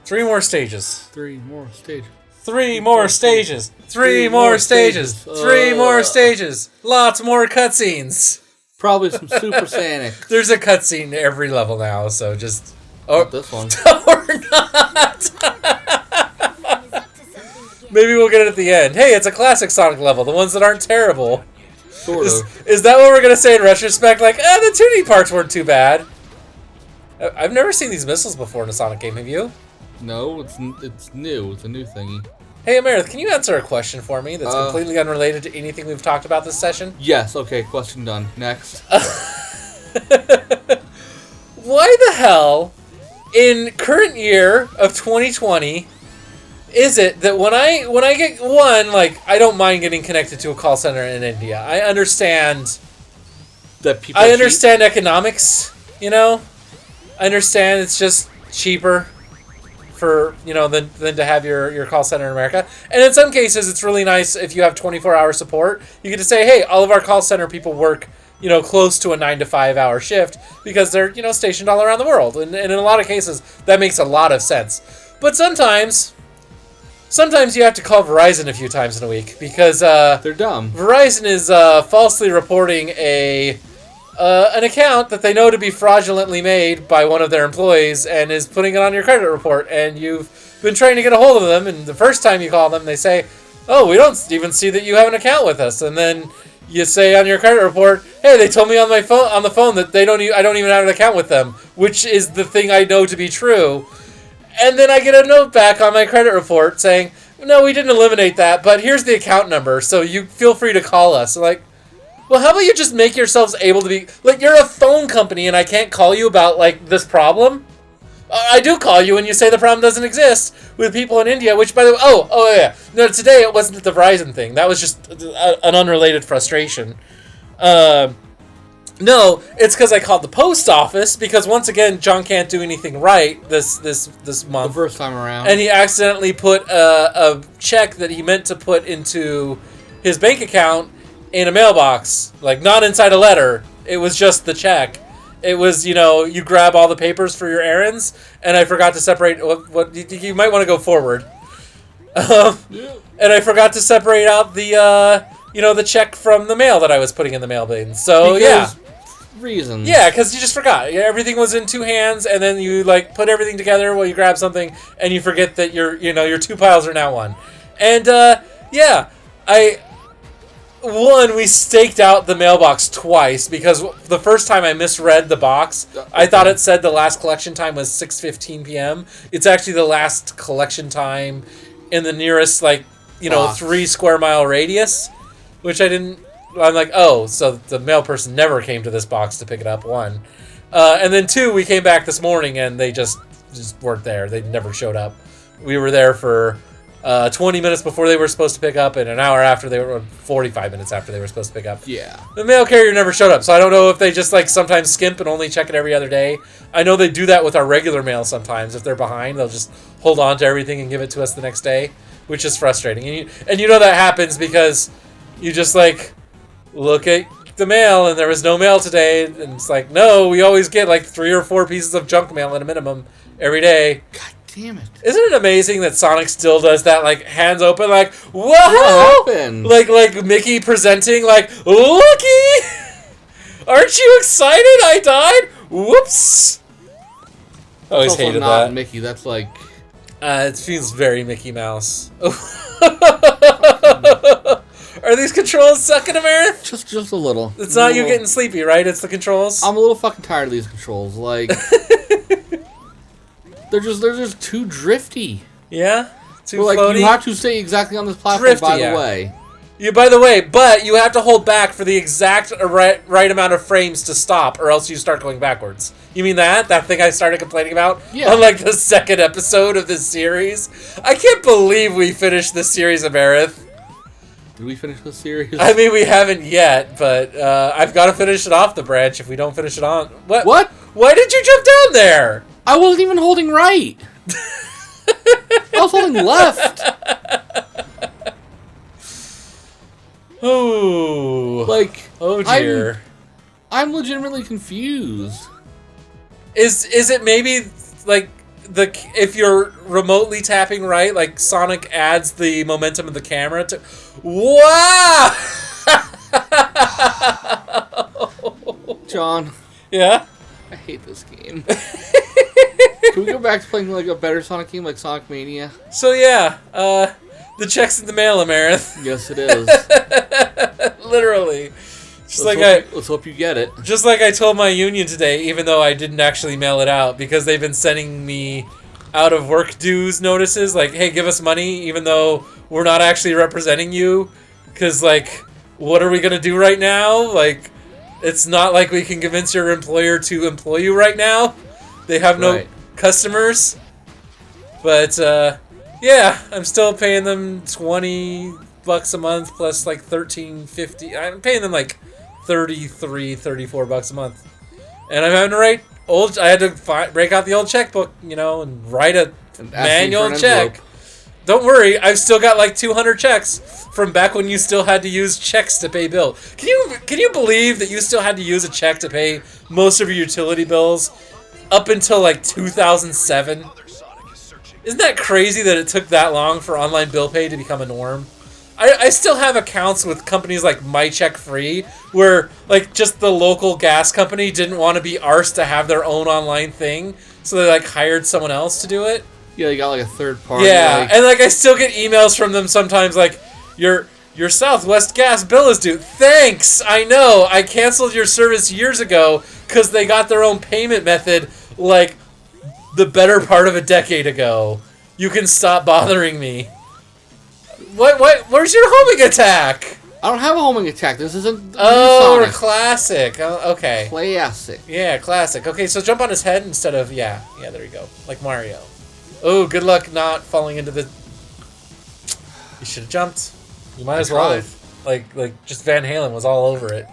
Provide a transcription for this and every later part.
3 more stages. 3 more stages. 3 more stages. 3 more stages. 3 more stages. Lots more cutscenes. Probably some Super Saiyan. There's a cutscene every level now, so just... Not this one. Or not! Maybe we'll get it at the end. Hey, it's a classic Sonic level, the ones that aren't terrible. Sort of. Is that what we're going to say in retrospect? Like, the 2D parts weren't too bad. I've never seen these missiles before in a Sonic game, have you? No, it's new. It's a new thingy. Hey, Amarith, can you answer a question for me that's completely unrelated to anything we've talked about this session? Yes, okay, question done. Next. Why the hell, in current year of 2020, is it that when I get I don't mind getting connected to a call center in India. I understand that people I understand economics, you know? I understand it's just cheaper for, than to have your call center in America. And in some cases, it's really nice if you have 24-hour support. You get to say, hey, all of our call center people work, close to a 9 to 5 hour shift because they're, stationed all around the world. And in a lot of cases, that makes a lot of sense. But sometimes you have to call Verizon a few times in a week because they're dumb. Verizon is falsely reporting an account that they know to be fraudulently made by one of their employees and is putting it on your credit report, and you've been trying to get a hold of them, and the first time you call them, they say, oh, we don't even see that you have an account with us, and then you say on your credit report, hey, they told me on the phone that I don't even have an account with them, which is the thing I know to be true, and then I get a note back on my credit report saying, no, we didn't eliminate that, but here's the account number, so you feel free to call us. Like, well, how about you just make yourselves able to be... Like, you're a phone company and I can't call you about, this problem? I do call you and you say the problem doesn't exist with people in India, which, by the way... Oh, yeah. No, today it wasn't the Verizon thing. That was just an unrelated frustration. No, it's because I called the post office because, once again, John can't do anything right this month. The first time around. And he accidentally put a check that he meant to put into his bank account in a mailbox, not inside a letter. It was just the check. It was, you grab all the papers for your errands, and I forgot to separate. What you might want to go forward. And I forgot to separate out the check from the mail that I was putting in the mail bin. So reasons. Yeah, because you just forgot. Everything was in 2 hands, and then you put everything together while you grab something, and you forget that your 2 piles are now 1. And we staked out the mailbox twice because the first time I misread the box. I thought it said the last collection time was 6:15 p.m. It's actually the last collection time in the nearest 3 square mile radius, which I didn't. I'm like, oh, so the mail person never came to this box to pick it up. 1, and then 2, we came back this morning and they just weren't there. They never showed up. We were there for 20 minutes before they were supposed to pick up, and an hour after 45 minutes after they were supposed to pick up. Yeah. The mail carrier never showed up, so I don't know if they just sometimes skimp and only check it every other day. I know they do that with our regular mail sometimes. If they're behind, they'll just hold on to everything and give it to us the next day, which is frustrating. And you know that happens because you just look at the mail and there was no mail today, and it's no, we always get 3 or 4 pieces of junk mail at a minimum every day. God damn it. Isn't it amazing that Sonic still does that, hands open, whoa! What happened? Like Mickey presenting, looky! Aren't you excited I died? Whoops! I always hated not that. Mickey, that's it feels very Mickey Mouse. Are these controls sucking, Amarith? Just a little. It's not you getting sleepy, right? It's the controls? I'm a little fucking tired of these controls. They're just too drifty. Yeah? Too floaty? You have to stay exactly on this platform, Drifty, by the way. But you have to hold back for the exact right amount of frames to stop, or else you start going backwards. You mean that? That thing I started complaining about? Yeah. On, the second episode of this series? I can't believe we finished this series, Amarith. Did we finish this series? I mean, we haven't yet, but I've got to finish it off the branch if we don't finish it on. What? Why did you jump down there? I wasn't even holding right. I was holding left. Oh. Oh dear. I'm legitimately confused. Is it maybe if you're remotely tapping right, like Sonic adds the momentum of the camera to. Wow! John. Yeah. I hate this game. Can we go back to playing like a better Sonic game, like Sonic Mania? So yeah, the check's in the mail, Amarith. Yes, it is. Literally. Let's hope you get it. Just like I told my union today, even though I didn't actually mail it out, because they've been sending me out of work dues notices, like, hey, give us money, even though we're not actually representing you, because, like, what are we going to do right now? Like, it's not like we can convince your employer to employ you right now. They have no customers. But, yeah, I'm still paying them $20 a month plus, like, $13.50. I'm paying them, like, $34 a month, and I'm having to write I had to break out the old checkbook, and write a manual check. Don't worry, I've still got like 200 checks from back when you still had to use checks to pay bills. Can you believe that you still had to use a check to pay most of your utility bills up until like 2007? Isn't that crazy that it took that long for online bill pay to become a norm? I still have accounts with companies like My Check Free, where like just the local gas company didn't want to be arsed to have their own online thing, so they like hired someone else to do it. Yeah, they got like a third party. Yeah, and like I still get emails from them sometimes like, your Southwest gas bill is due. Thanks, I know. I canceled your service years ago because they got their own payment method like the better part of a decade ago. You can stop bothering me. What? Where's your homing attack? I don't have a homing attack. This isn't. Oh, classic. Oh, okay. Classic. Yeah, classic. Okay, so jump on his head instead of yeah. There you go, like Mario. Oh, good luck not falling into the. You should have jumped. You might as well have. Like just Van Halen was all over it.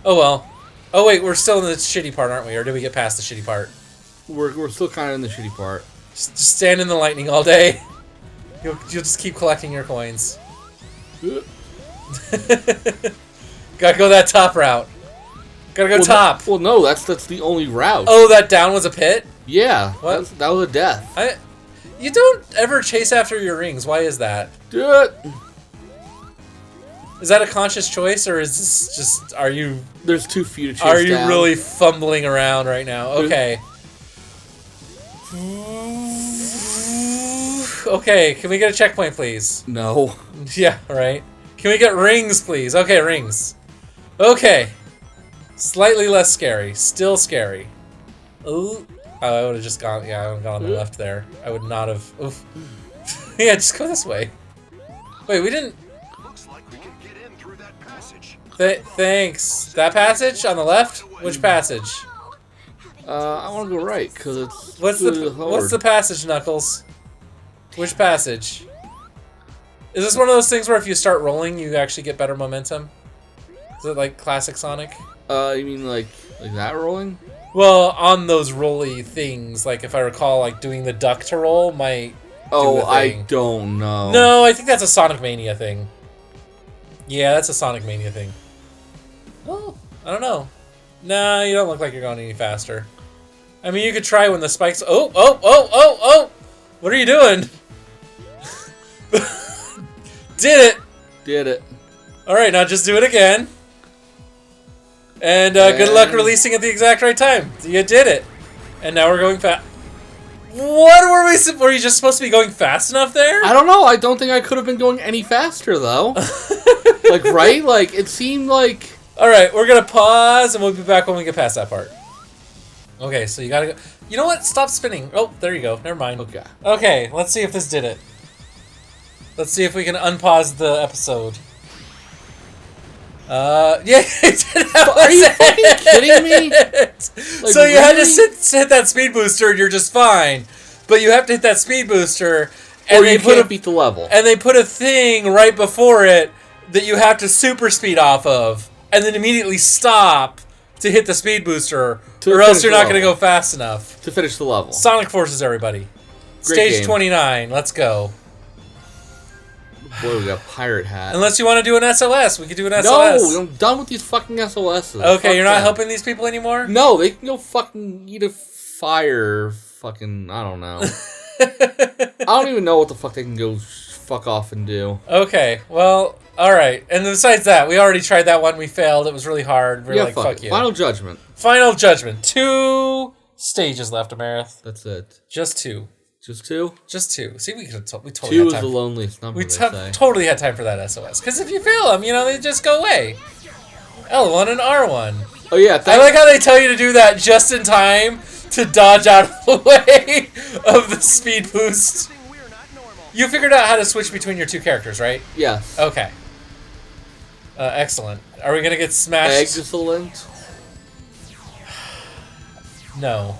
Oh well. Oh wait, we're still in the shitty part, aren't we? Or did we get past the shitty part? We're still kind of in the shitty part. Just stand in the lightning all day. You'll just keep collecting your coins. Gotta go that top route. Gotta go top. Well, no, that's the only route. Oh, that down was a pit? Yeah. What? That was a death. You don't ever chase after your rings. Why is that? Do it. Is that a conscious choice, or is this just... Are you... There's too few to chase Are you down. really fumbling around right now? Okay. Okay, can we get a checkpoint, please? No. Yeah, right. Can we get rings, please? Okay, rings. Okay. Slightly less scary. Still scary. Ooh. Oh, I would have just gone... Yeah, I would have gone on the left there. I would not have... Oof. Yeah, just go this way. Wait, we didn't... Looks like we can get in through that passage. Thanks. That passage? On the left? Which passage? I want to go right, because it's... What's the passage, Knuckles? Which passage? Is this one of those things where if you start rolling, you actually get better momentum? Is it like classic Sonic? You mean like that rolling? Well, on those rolly things, like if I recall, like doing the duck to roll might Oh, I don't know. No, I think that's a Sonic Mania thing. Yeah, that's a Sonic Mania thing. Well, I don't know. Nah, you don't look like you're going any faster. I mean, you could try when the spikes... Oh! What are you doing? Did it. Alright, now just do it again. And good luck releasing at the exact right time. You did it. And now we're going fast. What were we... Were you just supposed to be going fast enough there? I don't know. I don't think I could have been going any faster, though. Like, right? Like, it seemed like... Alright, we're going to pause, and we'll be back when we get past that part. Okay, so you gotta go... You know what? Stop spinning. Oh, there you go. Never mind. Okay. Okay, let's see if this did it. Let's see if we can unpause the episode. Yeah, it did. Are you fucking kidding me? Like, so you had to hit that speed booster and you're just fine. But you have to hit that speed booster and or you can't beat the level. And they put a thing right before it that you have to super speed off of. And then immediately stop to hit the speed booster. Or else you're not going to go fast enough. To finish the level. Sonic Forces, everybody. Great Stage game. 29. Let's go. Boy, we got a pirate hat. Unless you want to do an SOS. We could do an SOS. No, I'm done with these fucking SOSs. Okay, Fuck you're not them. helping these people anymore? No, they can go fucking eat a fire fucking, I don't know. I don't even know what the fuck they can go fuck off and do. Okay, well, alright. And besides that, we already tried that one. We failed. It was really hard. We're like, fuck you. Final Judgment. Final Judgment. 2 stages left, Amarith. That's it. Just 2. Just 2? Just 2. See, we totally 2 had is time. the loneliest number, We they say. totally had time for that SOS. Because if you fail them, they just go away. L1 and R1. Oh, yeah. I like how they tell you to do that just in time to dodge out of the way of the speed boost. You figured out how to switch between your 2 characters, right? Yes. Okay. Excellent. Are we going to get smashed? Excellent. No.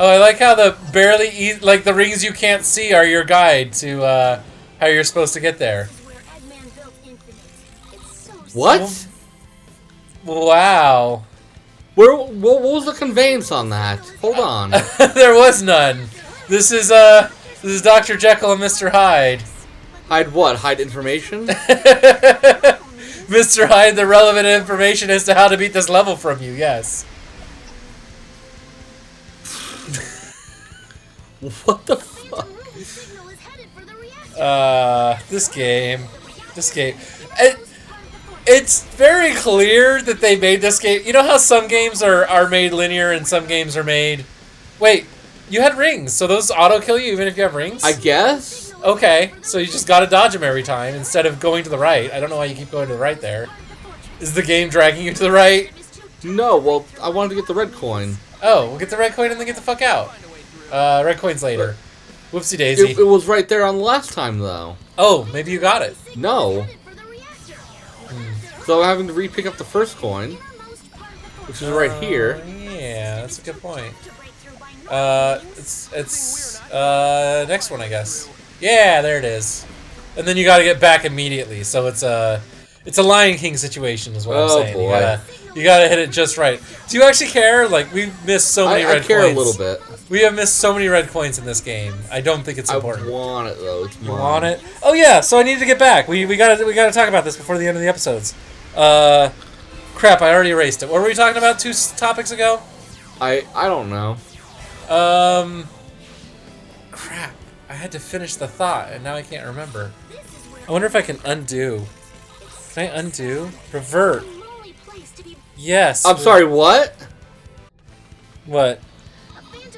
Oh, I like how the the rings you can't see are your guide to how you're supposed to get there. What? Wow. What was the conveyance on that? Hold on. There was none. This is Dr. Jekyll and Mr. Hyde. Hide what? Hide information? Mr. Hyde, the relevant information as to how to beat this level from you, yes. What the fuck? This game. It's very clear that they made this game. You know how some games are made linear and some games are made... Wait, you had rings, so those auto-kill you even if you have rings? I guess? Okay, so you just gotta dodge them every time instead of going to the right. I don't know why you keep going to the right there. Is the game dragging you to the right? No, well, I wanted to get the red coin. Oh, we'll get the red coin and then get the fuck out. Red coins later. Whoopsie daisy. It was right there on the last time, though. Oh, maybe you got it. No. So I'm having to re-pick up the first coin, which is right here. Yeah, that's a good point. It's next one, I guess. Yeah, there it is. And then you got to get back immediately. So it's a Lion King situation, is what I'm saying. Boy. You gotta hit it just right. Do you actually care? Like, we've missed so many red coins. I care a little bit. We have missed so many red coins in this game. I don't think it's important. I want it though. It's mine. You want it? Oh yeah. So I need to get back. We gotta talk about this before the end of the episodes. Crap. I already erased it. What were we talking about 2 topics ago? I don't know. Crap. I had to finish the thought, and now I can't remember. I wonder if I can undo. Can I undo? Revert. Yes. I'm sorry, what? What?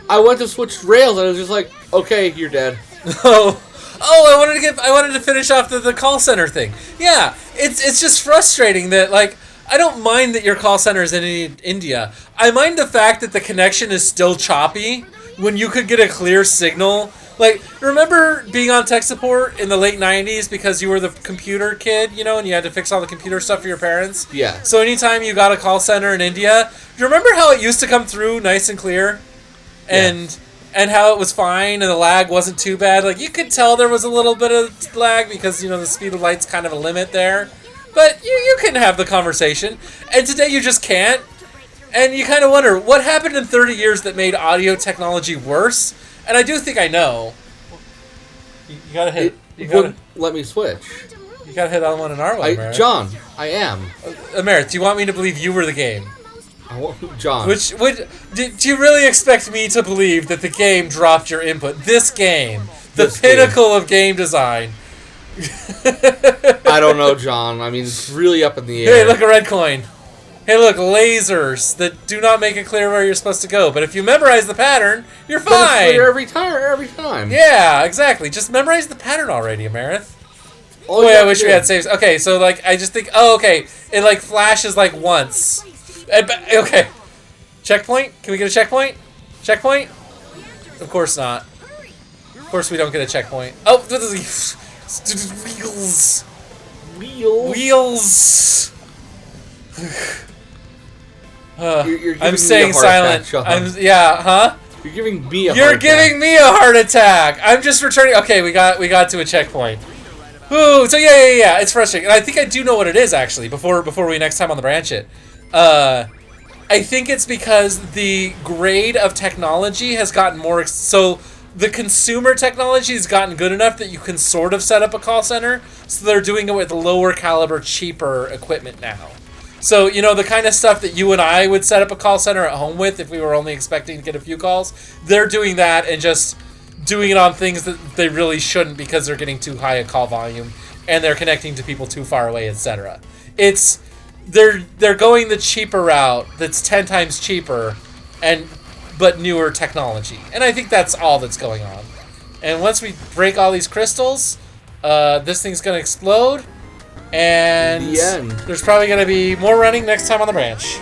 I went to switch rails and I was just like, okay, you're dead. Oh, I wanted to finish off the call center thing. Yeah, it's just frustrating that, like, I don't mind that your call center is in India. I mind the fact that the connection is still choppy when you could get a clear signal. Like, remember being on tech support in the late 90s because you were the computer kid, and you had to fix all the computer stuff for your parents? Yeah. So anytime you got a call center in India, do you remember how it used to come through nice and clear? And how it was fine and the lag wasn't too bad? Like, you could tell there was a little bit of lag because, the speed of light's kind of a limit there. But you can have the conversation. And today you just can't. And you kind of wonder, what happened in 30 years that made audio technology worse? And I do think I know. You gotta hit. Let me switch. You gotta hit L1 and R1, Amarith. John, I am. Amarith, do you want me to believe you were the game? John. Do you really expect me to believe that the game dropped your input? This game, the pinnacle of game design. I don't know, John. I mean, it's really up in the air. Hey, look, a red coin. Hey, look, lasers that do not make it clear where you're supposed to go. But if you memorize the pattern, you're fine. But it's clear every time. Yeah, exactly. Just memorize the pattern already, Amarith. Oh, I wish we had saves. Okay, so, like, I just think, okay, it, like, flashes, like, once. Okay. Checkpoint? Can we get a checkpoint? Checkpoint? Of course not. Of course we don't get a checkpoint. Oh, wheels. Wheels. I'm staying silent. Huh? You're giving me a heart attack. You're giving me a heart attack. I'm just returning. Okay, we got to a checkpoint. Ooh, so yeah, it's frustrating. And I think I do know what it is, actually, before we next time on the branch it. I think it's because the grade of technology has gotten more... So the consumer technology has gotten good enough that you can sort of set up a call center. So they're doing it with lower caliber, cheaper equipment now. So, you know, the kind of stuff that you and I would set up a call center at home with if we were only expecting to get a few calls, they're doing that and just doing it on things that they really shouldn't because they're getting too high a call volume and they're connecting to people too far away, etc. They're going the cheaper route that's 10 times cheaper but newer technology. And I think that's all that's going on. And once we break all these crystals, this thing's going to explode. And The end. there's probably going to be more running next time on the branch.